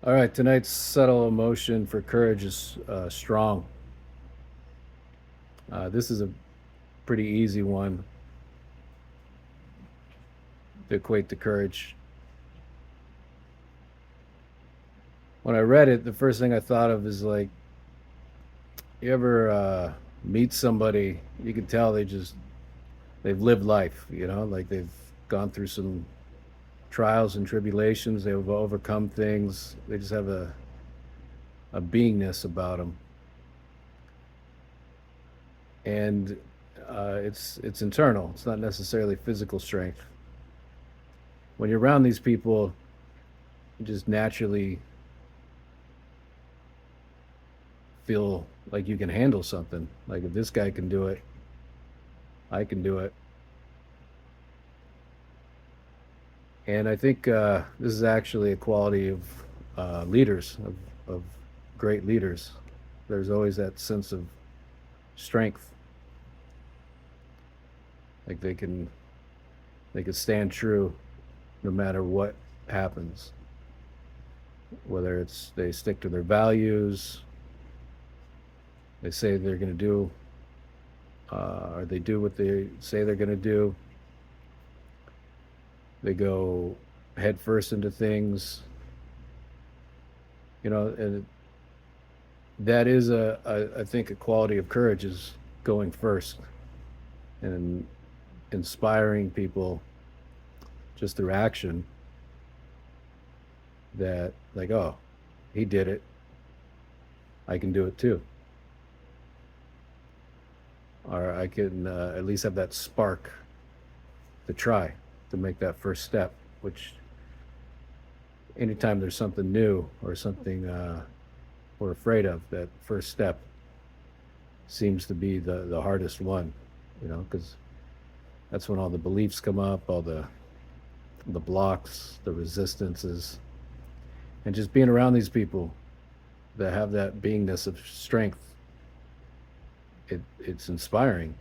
All right, tonight's subtle emotion for courage is strong. This is a pretty easy one to equate to courage. When I read it, the first thing I thought of is like, you ever meet somebody, you can tell they've lived life, like they've gone through some trials and tribulations, they've overcome things, they just have a beingness about them. And it's internal, it's not necessarily physical strength. When you're around these people, you just naturally feel like you can handle something. Like if this guy can do it, I can do it. And I think this is actually a quality of leaders, of great leaders. There's always that sense of strength, like they can stand true no matter what happens. Whether it's they stick to their values, they say they're going to do, or they do what they say they're going to do. They go head first into things, and that is I think a quality of courage is going first and inspiring people just through action that like, oh, he did it, I can do it too, or I can at least have that spark to try to make that first step, which anytime there's something new or something we're afraid of, that first step seems to be the hardest one, because that's when all the beliefs come up, all the blocks, the resistances, and just being around these people that have that beingness of strength. It's inspiring.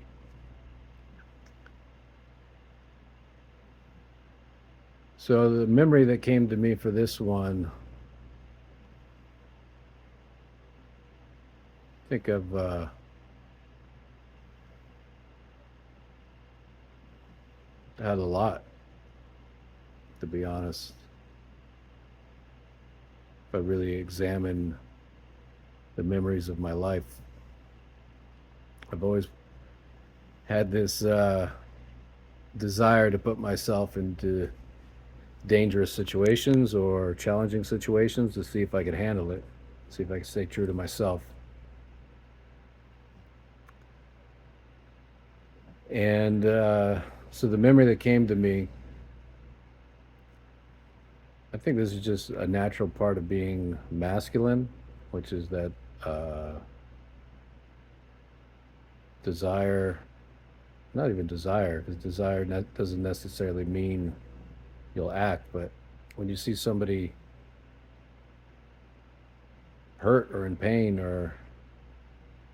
So the memory that came to me for this one, think of had a lot, to be honest. If I really examine the memories of my life, I've always had this desire to put myself into dangerous situations or challenging situations to see if I could handle it, see if I can stay true to myself. And so the memory that came to me, I think this is just a natural part of being masculine, which is that uh, desire, not even desire, because desire doesn't necessarily mean you'll act, but when you see somebody hurt or in pain or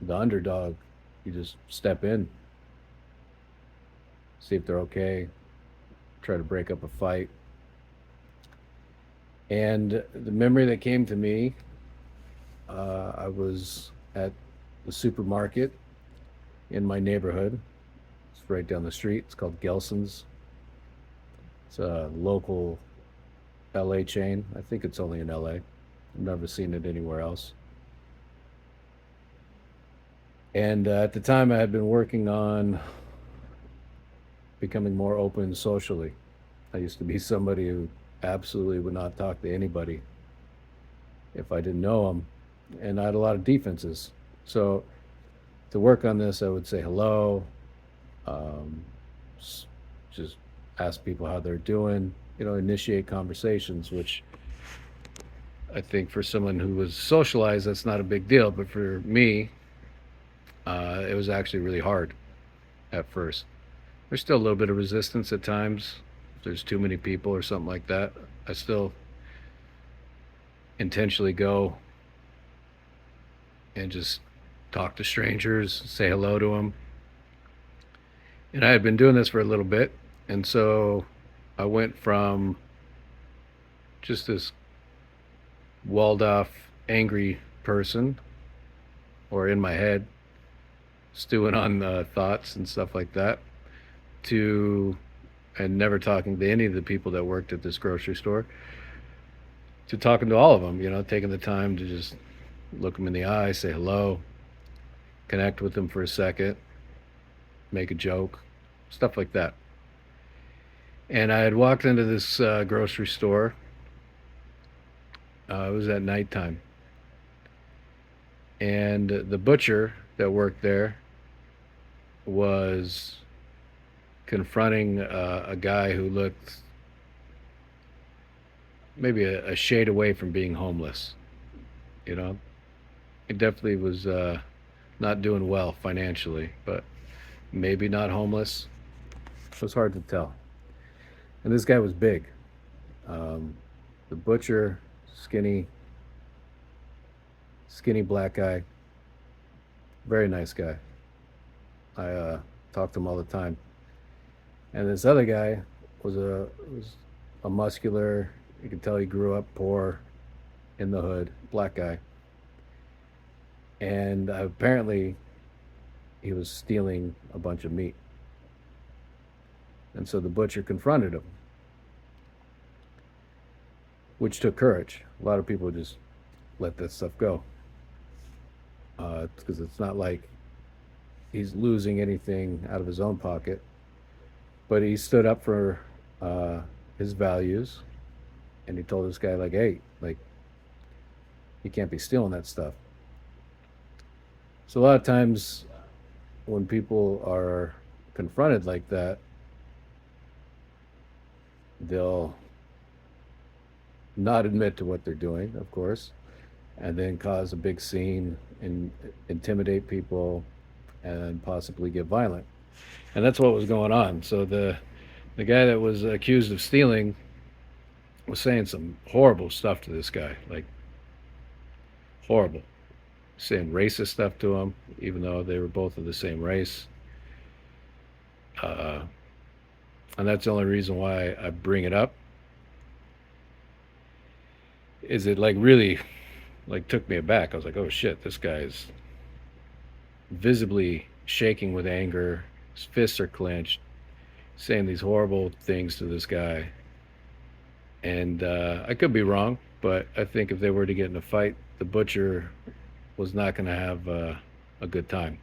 the underdog, you just step in, see if they're okay, try to break up a fight. And the memory that came to me, I was at the supermarket in my neighborhood. It's right down the street. It's called Gelson's. It's a local LA chain. I think it's only in LA. I've never seen it anywhere else. And at the time, I had been working on becoming more open socially. I used to be somebody who absolutely would not talk to anybody if I didn't know them, and I had a lot of defenses. So to work on this, I would say hello, um, just ask people how they're doing, initiate conversations, which I think for someone who was socialized, that's not a big deal. But for me, it was actually really hard at first. There's still a little bit of resistance at times. If there's too many people or something like that, I still intentionally go and just talk to strangers, say hello to them. And I had been doing this for a little bit. And so I went from just this walled off, angry person, or in my head, stewing on thoughts and stuff like that, to and never talking to any of the people that worked at this grocery store, to talking to all of them, taking the time to just look them in the eye, say hello, connect with them for a second, make a joke, stuff like that. And I had walked into this grocery store. It was at nighttime. And the butcher that worked there was confronting a guy who looked maybe a shade away from being homeless. You know, he definitely was not doing well financially, but maybe not homeless. It was hard to tell. And this guy was big. Um, the butcher, skinny, skinny black guy, very nice guy. I talked to him all the time. And this other guy was a muscular. You could tell he grew up poor in the hood, black guy. And apparently he was stealing a bunch of meat. And so the butcher confronted him, which took courage. A lot of people just let that stuff go because it's not like he's losing anything out of his own pocket. But he stood up for uh, his values, and he told this guy, like, hey, like, you can't be stealing that stuff. So a lot of times when people are confronted like that, they'll not admit to what they're doing, of course, and then cause a big scene and intimidate people and possibly get violent. And that's what was going on. So the guy that was accused of stealing was saying some horrible stuff to this guy, like horrible, saying racist stuff to him, even though they were both of the same race. Uh, and that's the only reason why I bring it up. Is it like really like took me aback? I was like, oh shit, this guy's visibly shaking with anger. His fists are clenched, saying these horrible things to this guy. And I could be wrong, but I think if they were to get in a fight, the butcher was not going to have a good time.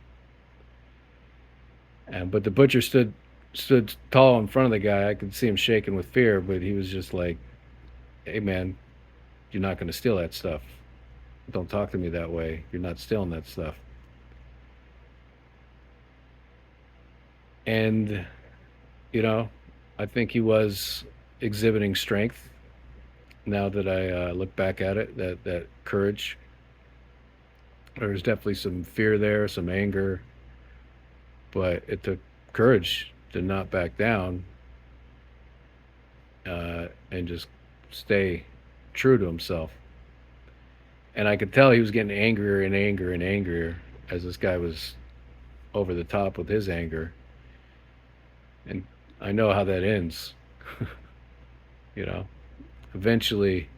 And but the butcher stood tall in front of the guy. I could see him shaking with fear, but he was just like, "Hey, man, you're not going to steal that stuff. Don't talk to me that way. You're not stealing that stuff." And you know, I think he was exhibiting strength. Now that I look back at it, that courage. There was definitely some fear there, some anger, but it took courage to not back down and just stay true to himself. And I could tell he was getting angrier and angrier and angrier as this guy was over the top with his anger. And I know how that ends. you know, Eventually,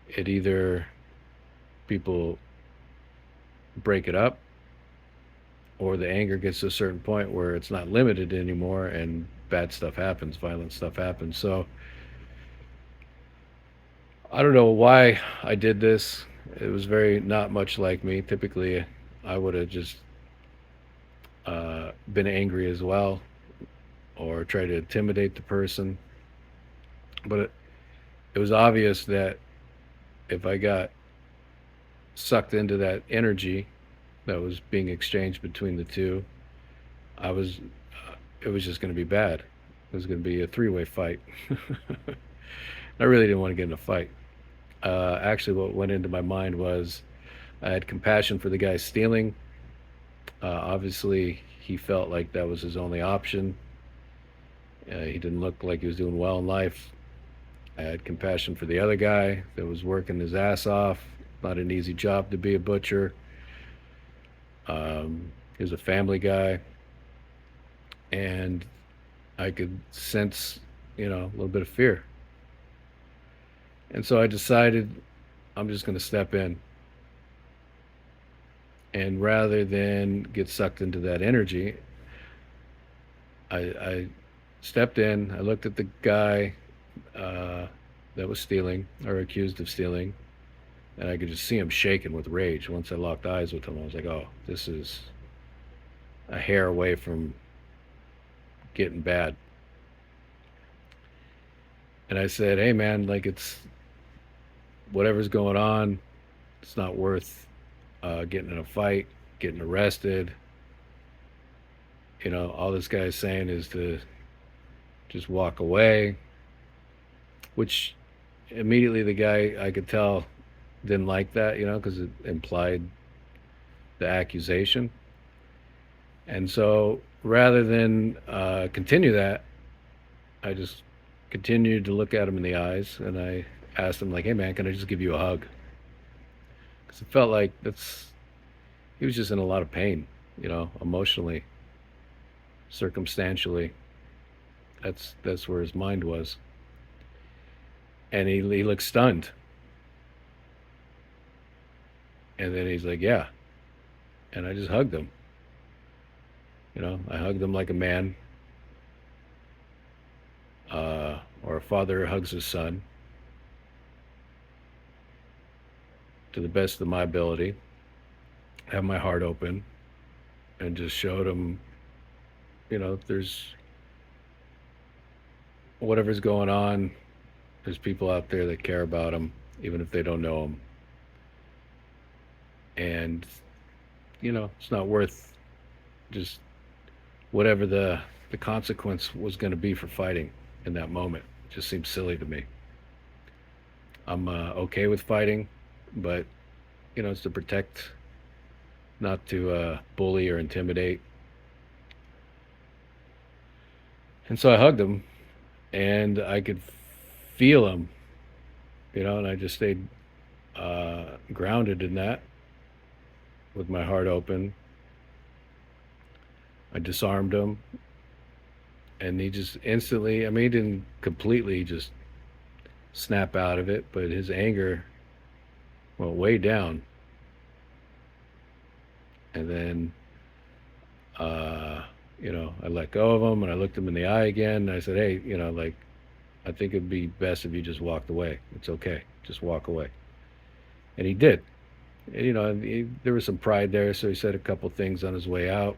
it either people break it up or the anger gets to a certain point where it's not limited anymore and bad stuff happens, violent stuff happens. So I don't know why I did this. It was very not much like me. Typically, I would have just been angry as well or try to intimidate the person. But it was obvious that if I got sucked into that energy that was being exchanged between the two, I was, it was just going to be bad. It was going to be a three-way fight. I really didn't want to get in a fight. Actually, what went into my mind was I had compassion for the guy stealing. Obviously, he felt like that was his only option. He didn't look like he was doing well in life. I had compassion for the other guy that was working his ass off. Not an easy job to be a butcher. He was a family guy, and I could sense, a little bit of fear. And so I decided I'm just going to step in. And rather than get sucked into that energy, I stepped in. I looked at the guy uh, that was stealing or accused of stealing, and I could just see him shaking with rage. Once I locked eyes with him, I was like, "Oh, this is a hair away from getting bad." And I said, "Hey, man, like it's whatever's going on. It's not worth getting in a fight, getting arrested. All this guy's saying is to just walk away." Which immediately the guy I could tell didn't like that, because it implied the accusation. And so rather than continue that, I just continued to look at him in the eyes, and I asked him, like, "Hey, man, can I just give you a hug?" Because it felt like he was just in a lot of pain, emotionally, circumstantially. That's where his mind was. And he looked stunned. And then he's like, "Yeah." And I just hugged him. I hugged him like a man, or a father hugs his son, to the best of my ability, have my heart open, and just showed him, there's whatever's going on, there's people out there that care about him, even if they don't know him. And, it's not worth just whatever the consequence was going to be for fighting in that moment. It just seems silly to me. I'm okay with fighting, but it's to protect, not to bully or intimidate. And so I hugged him, and I could feel him, and I just stayed grounded in that with my heart open. I disarmed him, and he just instantly, I mean, he didn't completely just snap out of it, but his anger went way down. And then, I let go of him, and I looked him in the eye again. And I said, "Hey, like, I think it'd be best if you just walked away. It's okay. Just walk away." And he did. And, there was some pride there, so he said a couple things on his way out.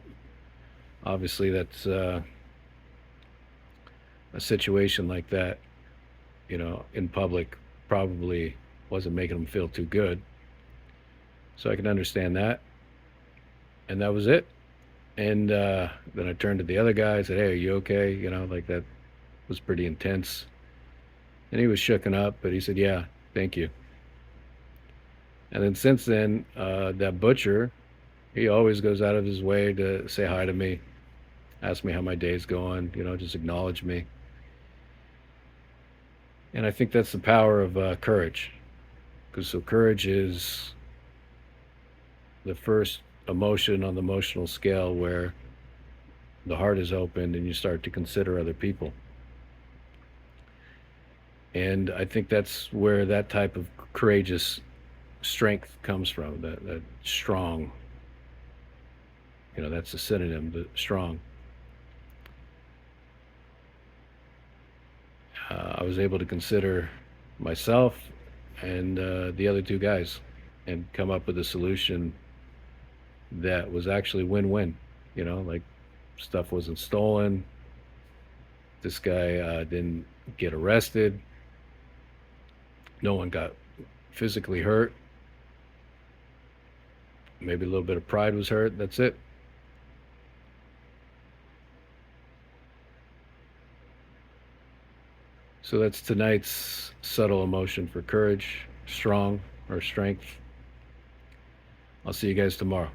Obviously, that's a situation like that, in public, probably wasn't making him feel too good. So I can understand that. And that was it. And then I turned to the other guy. I said, "Hey, are you okay?" Like, that was pretty intense. And he was shooken up, but he said, "Yeah, thank you." And then since then, that butcher, he always goes out of his way to say hi to me, ask me how my day's going, just acknowledge me. And I think that's the power of courage. Because so courage is the first emotion on the emotional scale where the heart is opened and you start to consider other people. And I think that's where that type of courageous strength comes from, that strong, that's a synonym, the strong. I was able to consider myself and the other two guys and come up with a solution that was actually win-win. Like, stuff wasn't stolen. This guy didn't get arrested. No one got physically hurt. Maybe a little bit of pride was hurt. That's it. So that's tonight's subtle emotion for courage, strong, or strength. I'll see you guys tomorrow.